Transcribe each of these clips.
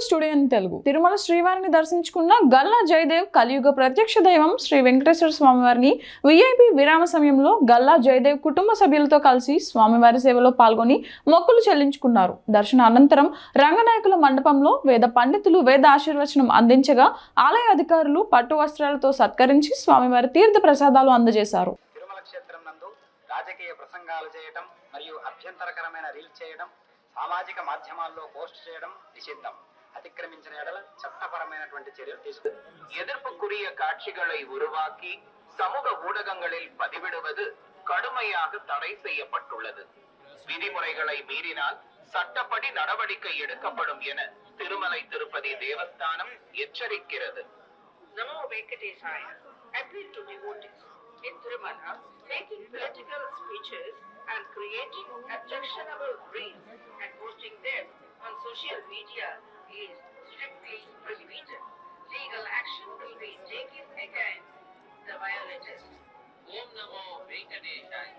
Studio in Telugu. Tirumala శ్రీవారిని దర్శించుకున్న గల్లా జయదేవ్ కలియుగ ప్రత్యక్ష దైవం శ్రీ వెంకటేశ్వర స్వామివారిని విఐపి విరామ సమయంలో గల్లా జయదేవ్ కుటుంబ సభ్యులతో కలిసి స్వామివారి సేవలో పాల్గొని మొక్కులు చెల్లించుకున్నారు. దర్శన అనంతరం రంగనాయకుల మండపంలో వేద పండితులు వేద ఆశీర్వచనం అందించగా ఆలయ అధికారులు పట్టు వస్త్రాలతో సత్కరించి స్వామివారి తీర్థ ప్రసాదాలు అందజేశారు. తిరుమల క్షేత్రం నందు రాజకీయ ప్రసంగాలు చేయడం మరియు అభ్యంతరకరమైన రీల్స్ చేయడం, సామాజిక మాధ్యమాల్లో పోస్ట్ చేయడం నిషిద్ధం. அத்திக்கிரமிச்சன எடல சட்டபரமானటువంటి చర్యలు తీసుకు எதிர்ப்புக்குரிய காட்சிகளை உருவாக்கி சமூக ஊடகங்களில் பதிவிடுவது கடுமையாக தடை செய்யப்பட்டுள்ளது. விதிமுறைகளை மீறினால் சட்டப்படி நடவடிக்கை எடுக்கப்படும் என Thirumalai Tirupati Devasthanam எச்சரிக்கிறது. Namo Venkatesaya appeal to devotees in Tirumala taking political speeches and creating objectionable reels and posting them on social media is strictly prohibited. Legal action will be taken against the violators. ಓಂ ನಮೋ ವೆಂಕಟೇಶಾಯ.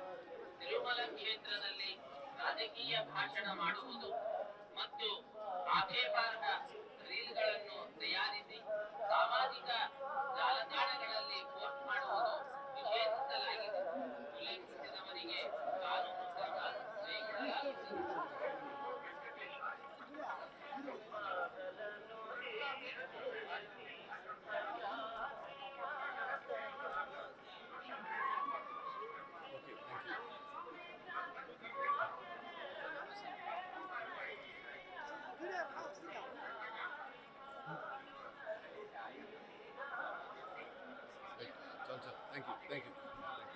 ತಿರುಮಲ ಕ್ಷೇತ್ರದಲ್ಲಿ ರಾಜಕೀಯ ಭಾಷಣ ಮಾಡುವುದು ಮತ್ತು ಆಕ್ಷೇಪಾರ್ಹ ರೀಲ್ಗಳನ್ನು ತಯಾರಿಸಿ ಸಾಮಾಜಿಕ ಜಾಲತಾಣಗಳಲ್ಲಿ post ಮಾಡುವುದು ನಿಷೇಧಿಸಲಾಗಿದೆ. ಉಲ್ಲಂಘಿಸಿದವರಿಗೆ ಕಾನೂನು